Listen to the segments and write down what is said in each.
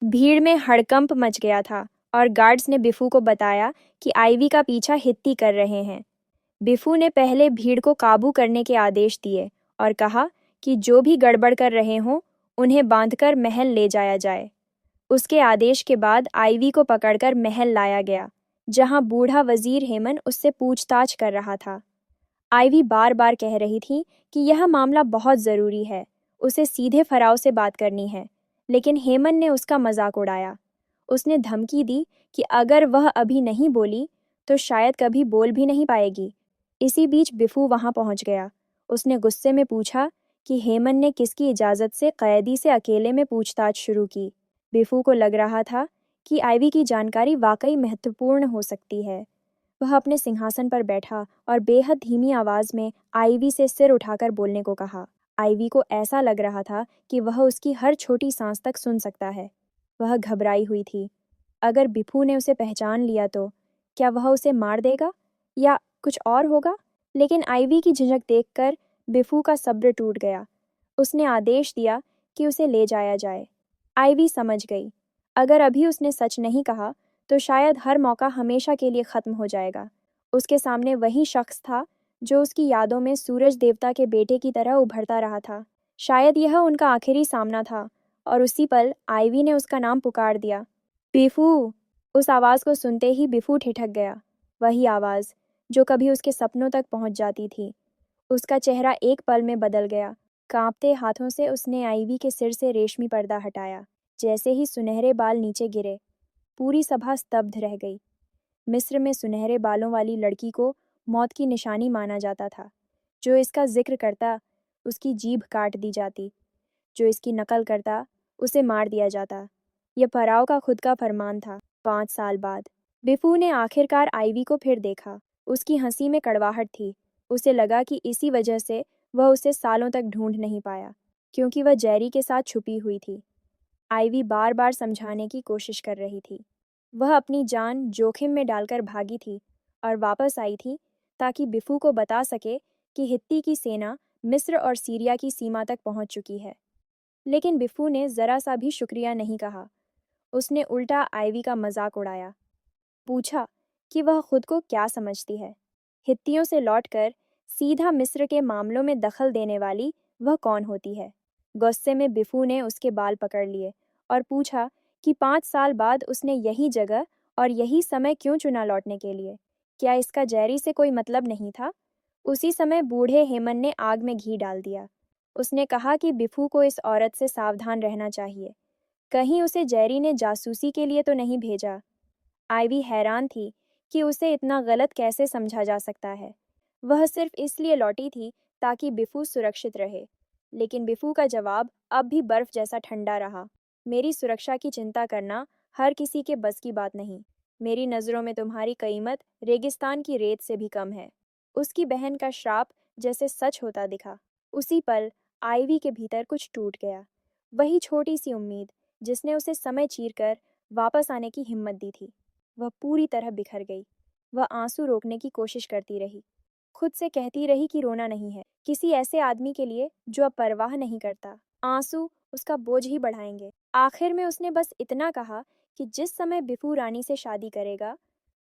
भीड़ में हड़कंप मच गया था और गार्ड्स ने बिफू को बताया कि आइवी का पीछा हित्ती कर रहे हैं। बिफू ने पहले भीड़ को काबू करने के आदेश दिए और कहा कि जो भी गड़बड़ कर रहे हों उन्हें बांधकर महल ले जाया जाए। उसके आदेश के बाद आइवी को पकड़कर महल लाया गया, जहां बूढ़ा वजीर हेमन उससे पूछताछ कर रहा था। आइवी बार बार कह रही थी कि यह मामला बहुत ज़रूरी है, उसे सीधे फराव से बात करनी है, लेकिन हेमन ने उसका मजाक उड़ाया। उसने धमकी दी कि अगर वह अभी नहीं बोली तो शायद कभी बोल भी नहीं पाएगी। इसी बीच बिफू वहां पहुंच गया। उसने गुस्से में पूछा कि हेमन ने किसकी इजाज़त से कैदी से अकेले में पूछताछ शुरू की। बिफू को लग रहा था कि आइवी की जानकारी वाकई महत्वपूर्ण हो सकती है। वह अपने सिंहासन पर बैठा और बेहद धीमी आवाज में आइवी से सिर उठाकर बोलने को कहा। आइवी को ऐसा लग रहा था कि वह उसकी हर छोटी सांस तक सुन सकता है। वह घबराई हुई थी। अगर बिफू ने उसे पहचान लिया तो क्या वह उसे मार देगा या कुछ और होगा? लेकिन आइवी की झिझक देखकर बिफू का सब्र टूट गया। उसने आदेश दिया कि उसे ले जाया जाए। आइवी समझ गई, अगर अभी उसने सच नहीं कहा तो शायद हर मौका हमेशा के लिए खत्म हो जाएगा। उसके सामने वही शख्स था जो उसकी यादों में सूरज देवता के बेटे की तरह उभरता रहा था। शायद यह उनका आखिरी सामना था और उसी पल आइवी ने उसका नाम पुकार दिया, बिफू। उस आवाज़ को सुनते ही बिफू ठिठक गया। वही आवाज़ जो कभी उसके सपनों तक पहुंच जाती थी। उसका चेहरा एक पल में बदल गया। कांपते हाथों से उसने आइवी के सिर से रेशमी पर्दा हटाया। जैसे ही सुनहरे बाल नीचे गिरे, पूरी सभा स्तब्ध रह गई। मिस्र में सुनहरे बालों वाली लड़की को मौत की निशानी माना जाता था। जो इसका जिक्र करता उसकी जीभ काट दी जाती, जो इसकी नकल करता उसे मार दिया जाता। यह फराव का खुद का फरमान था। 5 साल बाद बिफू ने आखिरकार आइवी को फिर देखा। उसकी हंसी में कड़वाहट थी। उसे लगा कि इसी वजह से वह उसे सालों तक ढूंढ नहीं पाया, क्योंकि वह जेरी के साथ छुपी हुई थी। आइवी बार बार समझाने की कोशिश कर रही थी। वह अपनी जान जोखिम में डालकर भागी थी और वापस आई थी ताकि बिफू को बता सके कि हित्ती की सेना मिस्र और सीरिया की सीमा तक पहुंच चुकी है। लेकिन बिफू ने जरा सा भी शुक्रिया नहीं कहा। उसने उल्टा आइवी का मजाक उड़ाया। पूछा कि वह खुद को क्या समझती है। हित्तियों से लौटकर सीधा मिस्र के मामलों में दखल देने वाली वह कौन होती है? गुस्से में बिफू ने उसके बाल पकड़ लिए और पूछा कि 5 साल बाद उसने यही जगह और यही समय क्यों चुना लौटने के लिए? क्या इसका जेरी से कोई मतलब नहीं था? उसी समय बूढ़े हेमन ने आग में घी डाल दिया। उसने कहा कि बिफू को इस औरत से सावधान रहना चाहिए। कहीं उसे जेरी ने जासूसी के लिए तो नहीं भेजा। आइवी हैरान थी कि उसे इतना गलत कैसे समझा जा सकता है। वह सिर्फ इसलिए लौटी थी ताकि बिफू सुरक्षित रहे। लेकिन बिफू का जवाब अब भी बर्फ जैसा ठंडा रहा। मेरी सुरक्षा की चिंता करना हर किसी के बस की बात नहीं। मेरी नज़रों में तुम्हारी कीमत रेगिस्तान की रेत से भी कम है। उसकी बहन का श्राप जैसे सच होता दिखा। उसी पल आइवी के भीतर कुछ टूट गया। वही छोटी सी उम्मीद जिसने उसे समय चीरकर वापस आने की हिम्मत दी थी, वह पूरी तरह बिखर गई। वह आंसू रोकने की कोशिश करती रही, खुद से कहती रही कि रोना नहीं है, किसी ऐसे आदमी के लिए जो अब परवाह नहीं करता। आंसू उसका बोझ ही बढ़ाएंगे। आखिर में उसने बस इतना कहा कि जिस समय बिफू रानी से शादी करेगा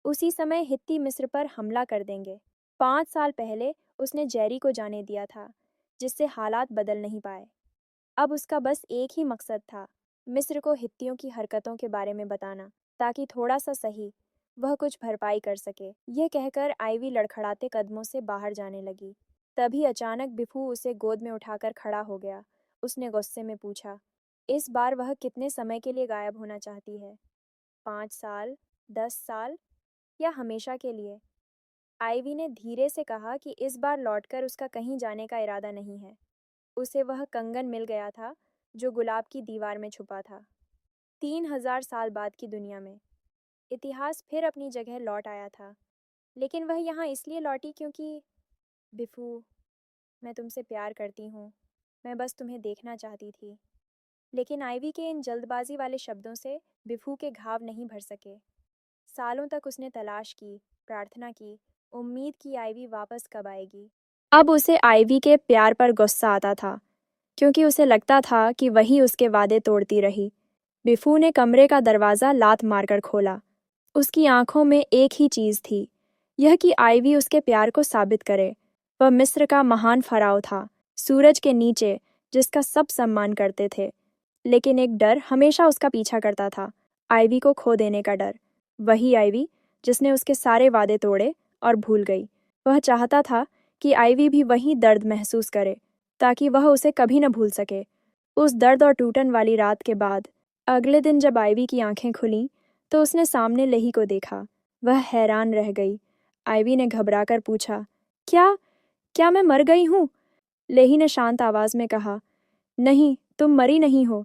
उसी समय हित्ती मिस्र पर हमला कर देंगे। 5 साल पहले उसने जेरी को जाने दिया था, जिससे हालात बदल नहीं पाए। अब उसका बस एक ही मकसद था, मिस्र को हित्तियों की हरकतों के बारे में बताना, ताकि थोड़ा सा सही वह कुछ भरपाई कर सके। यह कहकर आइवी लड़खड़ाते कदमों से बाहर जाने लगी। तभी अचानक बिफू उसे गोद में उठाकर खड़ा हो गया। उसने गुस्से में पूछा, इस बार वह कितने समय के लिए गायब होना चाहती है? 5 साल, 10 साल या हमेशा के लिए? आइवी ने धीरे से कहा कि इस बार लौटकर उसका कहीं जाने का इरादा नहीं है। उसे वह कंगन मिल गया था जो गुलाब की दीवार में छुपा था। 3000 साल बाद की दुनिया में इतिहास फिर अपनी जगह लौट आया था। लेकिन वह यहाँ इसलिए लौटी क्योंकि बिफू, मैं तुमसे प्यार करती हूँ, मैं बस तुम्हें देखना चाहती थी। लेकिन आइवी के इन जल्दबाजी वाले शब्दों से बिफू के घाव नहीं भर सके। सालों तक उसने तलाश की, प्रार्थना की, उम्मीद की आइवी वापस कब आएगी। अब उसे आइवी के प्यार पर गुस्सा आता था, क्योंकि उसे लगता था कि वही उसके वादे तोड़ती रही। बिफू ने कमरे का दरवाज़ा लात मारकर खोला। उसकी आंखों में एक ही चीज़ थी, यह कि आइवी उसके प्यार को साबित करे। वह मिस्र का महान फ़राओ था, सूरज के नीचे, जिसका सब सम्मान करते थे। लेकिन एक डर हमेशा उसका पीछा करता था, आइवी को खो देने का डर। वही आइवी जिसने उसके सारे वादे तोड़े और भूल गई। वह चाहता था कि आइवी भी वही दर्द महसूस करे, ताकि वह उसे कभी न भूल सके। उस दर्द और टूटन वाली रात के बाद अगले दिन जब आइवी की आंखें खुलीं, तो उसने सामने लेही को देखा। वह हैरान रह गई। आइवी ने घबराकर पूछा, क्या क्या मैं मर गई हूँ? लेही ने शांत आवाज में कहा, नहीं, तुम मरी नहीं हो।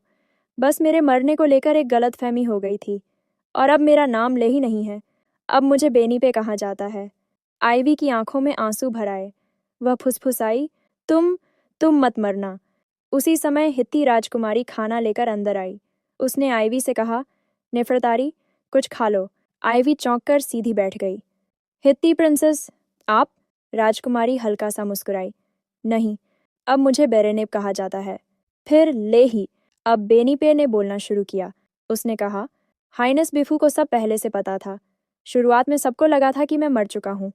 बस मेरे मरने को लेकर एक गलतफहमी हो गई थी, और अब मेरा नाम लेही नहीं है। अब मुझे बेनी पे कहा जाता है। आइवी की आंखों में आंसू भर आए। वह फुसफुसाई, तुम मत मरना। उसी समय हित्ती राजकुमारी खाना लेकर अंदर आई। उसने आइवी से कहा, नेफरतारी, कुछ खा लो। आइवी चौंक कर सीधी बैठ गई। हित्ती प्रिंसेस, आप? राजकुमारी हल्का सा मुस्कुराई। नहीं, अब मुझे बेरेनेब कहा जाता है। फिर लेही। अब बेनीपे ने बोलना शुरू किया। उसने कहा, हाइनेस बिफू को सब पहले से पता था। शुरुआत में सबको लगा था कि मैं मर चुका हूँ।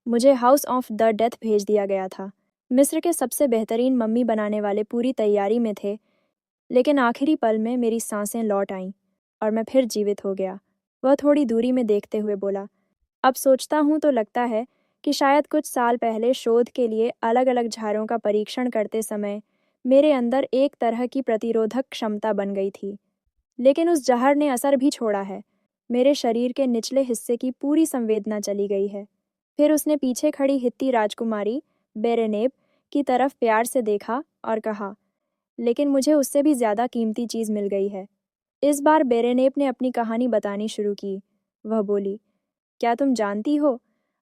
मुझे हाउस ऑफ द डेथ भेज दिया गया था। मिस्र के सबसे बेहतरीन मम्मी बनाने वाले पूरी तैयारी में थे, लेकिन आखिरी पल में मेरी सांसें लौट आईं और मैं फिर जीवित हो गया। वह थोड़ी दूरी में देखते हुए बोला, अब सोचता हूँ तो लगता है कि शायद कुछ साल पहले शोध के लिए अलग अलग झारों का परीक्षण करते समय मेरे अंदर एक तरह की प्रतिरोधक क्षमता बन गई थी। लेकिन उस जहर ने असर भी छोड़ा है। मेरे शरीर के निचले हिस्से की पूरी संवेदना चली गई है। फिर उसने पीछे खड़ी हित्ती राजकुमारी बेरेनेब की तरफ प्यार से देखा और कहा, लेकिन मुझे उससे भी ज़्यादा कीमती चीज़ मिल गई है। इस बार बेरेनेब ने अपनी कहानी बतानी शुरू की। वह बोली, क्या तुम जानती हो,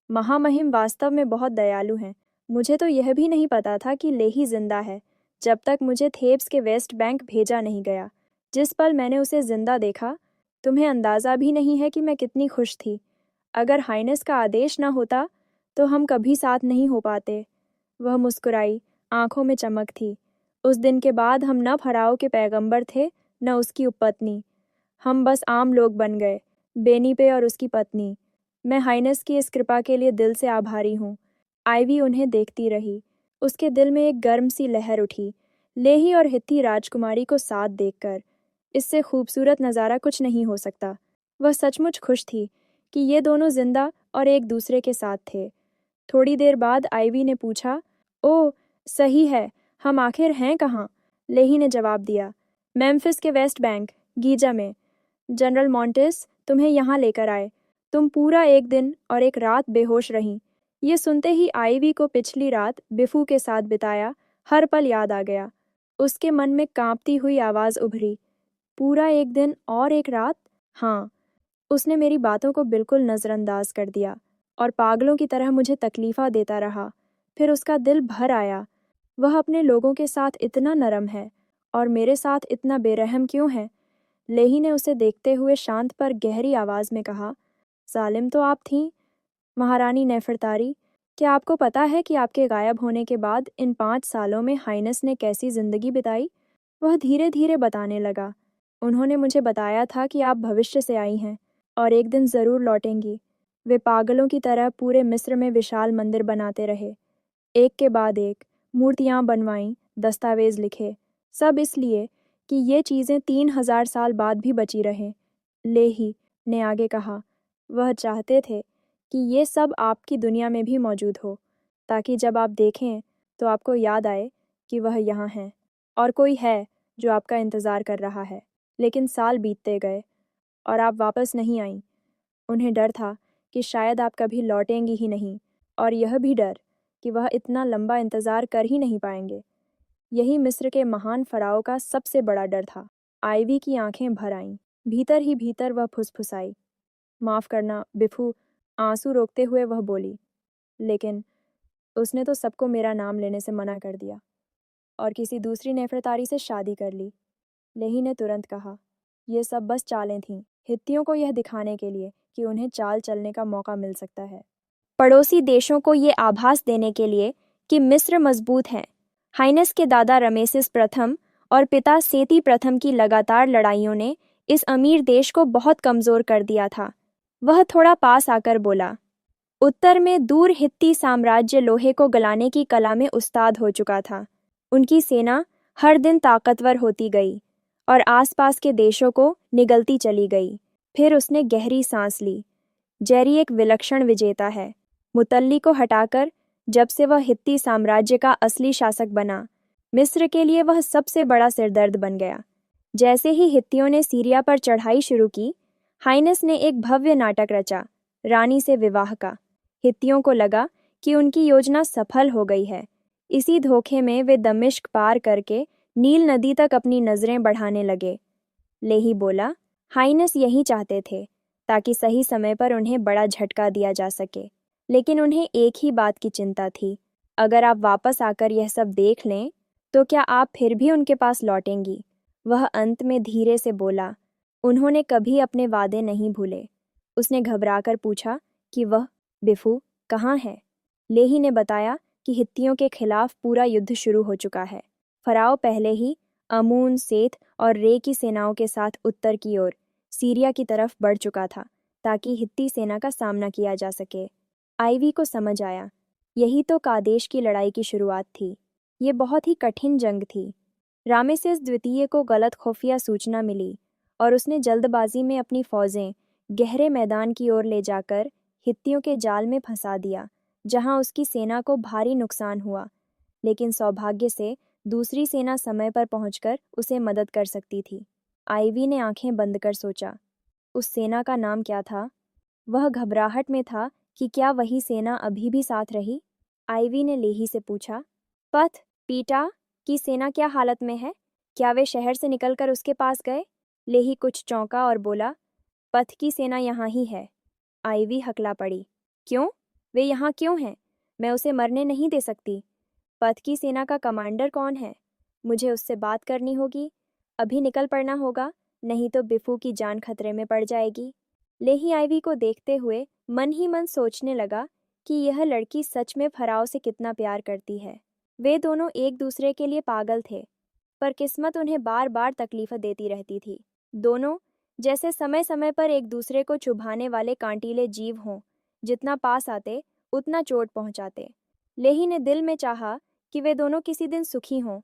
महामहिम वास्तव में बहुत दयालु हैं। मुझे तो यह भी नहीं पता था कि लेही जिंदा है, जब तक मुझे थेब्स के वेस्ट बैंक भेजा नहीं गया। जिस पल मैंने उसे जिंदा देखा, तुम्हें अंदाज़ा भी नहीं है कि मैं कितनी खुश थी। अगर हाइनेस का आदेश न होता तो हम कभी साथ नहीं हो पाते। वह मुस्कुराई, आंखों में चमक थी। उस दिन के बाद हम न फराओ के पैगंबर थे, न उसकी उपपत्नी। हम बस आम लोग बन गए, बेनीपे और उसकी पत्नी। मैं हाइनेस की इस कृपा के लिए दिल से आभारी हूँ। आइवी उन्हें देखती रही। उसके दिल में एक गर्म सी लहर उठी, लेही और हित्ती राजकुमारी को साथ देखकर। इससे खूबसूरत नज़ारा कुछ नहीं हो सकता। वह सचमुच खुश थी कि ये दोनों जिंदा और एक दूसरे के साथ थे। थोड़ी देर बाद आइवी ने पूछा, ओह, सही है, हम आखिर हैं कहाँ? लेही ने जवाब दिया, मेम्फिस के वेस्ट बैंक, गीजा में। जनरल मॉन्टेस तुम्हें यहाँ लेकर आए। तुम पूरा एक दिन और एक रात बेहोश रहीं। ये सुनते ही आइवी को पिछली रात बिफू के साथ बिताया हर पल याद आ गया। उसके मन में कांपती हुई आवाज़ उभरी, पूरा एक दिन और एक रात? हाँ। उसने मेरी बातों को बिल्कुल नज़रअंदाज कर दिया और पागलों की तरह मुझे तकलीफ़ा देता रहा। फिर उसका दिल भर आया। वह अपने लोगों के साथ इतना नरम है और मेरे साथ इतना बेरहम क्यों है? लेही ने उसे देखते हुए शांत पर गहरी आवाज़ में कहा, जालिम तो आप थीं, महारानी नेफरतारी। क्या आपको पता है कि आपके गायब होने के बाद इन 5 सालों में हाइनेस ने कैसी ज़िंदगी बिताई? वह धीरे धीरे बताने लगा। उन्होंने मुझे बताया था कि आप भविष्य से आई हैं और एक दिन ज़रूर लौटेंगी। वे पागलों की तरह पूरे मिस्र में विशाल मंदिर बनाते रहे, एक के बाद एक मूर्तियाँ बनवाईं, दस्तावेज लिखे, सब इसलिए कि ये चीज़ें 3000 साल बाद भी बची रहें। लेही ने आगे कहा, वह चाहते थे कि ये सब आपकी दुनिया में भी मौजूद हो, ताकि जब आप देखें तो आपको याद आए कि वह यहाँ हैं और कोई है जो आपका इंतज़ार कर रहा है। लेकिन साल बीतते गए और आप वापस नहीं आईं। उन्हें डर था कि शायद आप कभी लौटेंगी ही नहीं, और यह भी डर कि वह इतना लंबा इंतज़ार कर ही नहीं पाएंगे। यही मिस्र के महान फ़राओ का सबसे बड़ा डर था। आइवी की आंखें भर आईं। भीतर ही भीतर वह फुसफुसाई, माफ़ करना बिफू। आंसू रोकते हुए वह बोली, लेकिन उसने तो सबको मेरा नाम लेने से मना कर दिया और किसी दूसरी नेफरतारी से शादी कर ली। लेही ने तुरंत कहा, ये सब बस चालें थीं, हित्तियों को यह दिखाने के लिए कि उन्हें चाल चलने का मौका मिल सकता है। पड़ोसी देशों को ये आभास देने के लिए कि मिस्र मजबूत है। हाइनेस के दादा रमेसेस प्रथम और पिता सेती प्रथम की लगातार लड़ाइयों ने इस अमीर देश को बहुत कमज़ोर कर दिया था। वह थोड़ा पास आकर बोला, उत्तर में दूर हित्ती साम्राज्य लोहे को गलाने की कला में उस्ताद हो चुका था। उनकी सेना हर दिन ताकतवर होती गई और आसपास के देशों को निगलती चली गई। फिर उसने गहरी सांस ली। जेरी एक विलक्षण विजेता है। मुतल्ली को हटाकर जब से वह हित्ती साम्राज्य का असली शासक बना, मिस्र के लिए वह सबसे बड़ा सिरदर्द बन गया। जैसे ही हित्तियों ने सीरिया पर चढ़ाई शुरू की, हाइनस ने एक भव्य नाटक रचा, रानी से विवाह का। हित्तियों को लगा कि उनकी योजना सफल हो गई है। इसी धोखे में वे दमिश्क पार करके नील नदी तक अपनी नज़रें बढ़ाने लगे। लेही बोला, हाइनस यही चाहते थे ताकि सही समय पर उन्हें बड़ा झटका दिया जा सके। लेकिन उन्हें एक ही बात की चिंता थी, अगर आप वापस आकर यह सब देख लें तो क्या आप फिर भी उनके पास लौटेंगी? वह अंत में धीरे से बोला, उन्होंने कभी अपने वादे नहीं भूले। उसने घबराकर पूछा कि वह बिफू कहाँ है? लेही ने बताया कि हित्तियों के खिलाफ पूरा युद्ध शुरू हो चुका है। फराओ पहले ही अमून, सेथ और रे की सेनाओं के साथ उत्तर की ओर सीरिया की तरफ बढ़ चुका था ताकि हित्ती सेना का सामना किया जा सके। आइवी को समझ आया, यही तो कादेश की लड़ाई की शुरुआत थी। ये बहुत ही कठिन जंग थी। रामेसेस द्वितीय को गलत खुफिया सूचना मिली और उसने जल्दबाजी में अपनी फौजें गहरे मैदान की ओर ले जाकर हित्तियों के जाल में फंसा दिया, जहां उसकी सेना को भारी नुकसान हुआ। लेकिन सौभाग्य से दूसरी सेना समय पर पहुंचकर उसे मदद कर सकती थी। आइवी ने आंखें बंद कर सोचा, उस सेना का नाम क्या था? वह घबराहट में था कि क्या वही सेना अभी भी साथ रही। आइवी ने लेही से पूछा, पथ पीटा की सेना क्या हालत में है? क्या वे शहर से निकलकर उसके पास गए? लेही कुछ चौंका और बोला, पथ की सेना यहाँ ही है। आइवी हकला पड़ी, क्यों? वे यहाँ क्यों हैं? मैं उसे मरने नहीं दे सकती। पथ की सेना का कमांडर कौन है? मुझे उससे बात करनी होगी। अभी निकल पड़ना होगा, नहीं तो बिफू की जान खतरे में पड़ जाएगी। लेही आइवी को देखते हुए मन ही मन सोचने लगा कि यह लड़की सच में फराओ से कितना प्यार करती है। वे दोनों एक दूसरे के लिए पागल थे, पर किस्मत उन्हें बार बार तकलीफ देती रहती थी। दोनों जैसे समय समय पर एक दूसरे को चुभाने वाले कांटीले जीव हों, जितना पास आते उतना चोट पहुंचाते। लेही ने दिल में चाहा कि वे दोनों किसी दिन सुखी हों,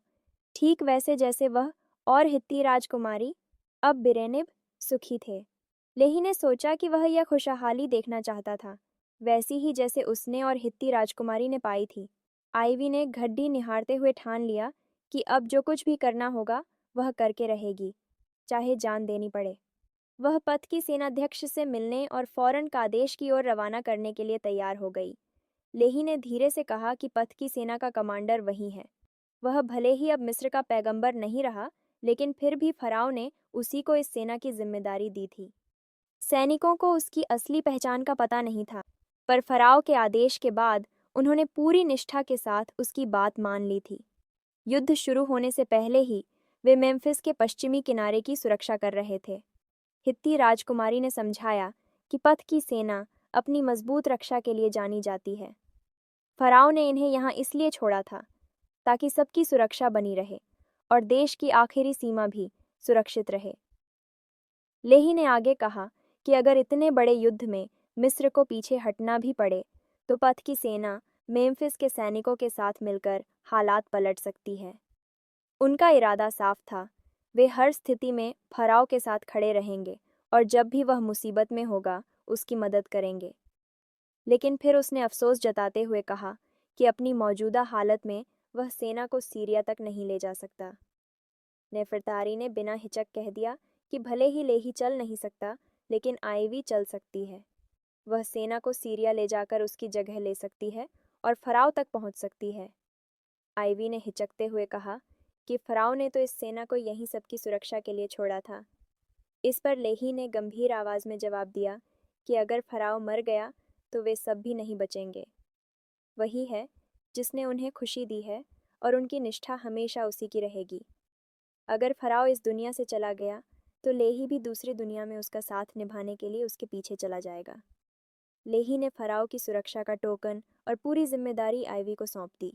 ठीक वैसे जैसे वह और हित्ती राजकुमारी अब बिरेनिब सुखी थे। लेही ने सोचा कि वह यह खुशहाली देखना चाहता था, वैसी ही जैसे उसने और हित्ती राजकुमारी ने पाई थी। आइवी ने घड्डी निहारते हुए ठान लिया कि अब जो कुछ भी करना होगा वह करके रहेगी, चाहे जान देनी पड़े। वह पथ की सेनाध्यक्ष से मिलने और फौरन कादेश की ओर रवाना करने के लिए तैयार हो गई। लेही ने धीरे से कहा कि पथ की सेना का कमांडर वही है। वह भले ही अब मिस्र का पैगंबर नहीं रहा, लेकिन फिर भी फराओ ने उसी को इस सेना की जिम्मेदारी दी थी। सैनिकों को उसकी असली पहचान का पता नहीं था, पर फराओ के आदेश के बाद उन्होंने पूरी निष्ठा के साथ उसकी बात मान ली थी। युद्ध शुरू होने से पहले ही वे मेम्फिस के पश्चिमी किनारे की सुरक्षा कर रहे थे। हित्ती राजकुमारी ने समझाया कि पथ की सेना अपनी मजबूत रक्षा के लिए जानी जाती है। फराओ ने इन्हें यहाँ इसलिए छोड़ा था ताकि सबकी सुरक्षा बनी रहे और देश की आखिरी सीमा भी सुरक्षित रहे। लेही ने आगे कहा कि अगर इतने बड़े युद्ध में मिस्र को पीछे हटना भी पड़े तो पथ की सेना मेम्फिस के सैनिकों के साथ मिलकर हालात पलट सकती है। उनका इरादा साफ था, वे हर स्थिति में फराओ के साथ खड़े रहेंगे और जब भी वह मुसीबत में होगा उसकी मदद करेंगे। लेकिन फिर उसने अफसोस जताते हुए कहा कि अपनी मौजूदा हालत में वह सेना को सीरिया तक नहीं ले जा सकता। नेफरतारी ने बिना हिचक कह दिया कि भले ही लेही चल नहीं सकता, लेकिन आइवी चल सकती है। वह सेना को सीरिया ले जाकर उसकी जगह ले सकती है और फराओ तक पहुंच सकती है। आइवी ने हिचकते हुए कहा कि फराओ ने तो इस सेना को यहीं सबकी सुरक्षा के लिए छोड़ा था। इस पर लेही ने गंभीर आवाज में जवाब दिया कि अगर फराओ मर गया तो वे सब भी नहीं बचेंगे। वही है जिसने उन्हें खुशी दी है और उनकी निष्ठा हमेशा उसी की रहेगी। अगर फराओ इस दुनिया से चला गया तो लेही भी दूसरी दुनिया में उसका साथ निभाने के लिए उसके पीछे चला जाएगा। लेही ने फराओ की सुरक्षा का टोकन और पूरी जिम्मेदारी आइवी को सौंप दी।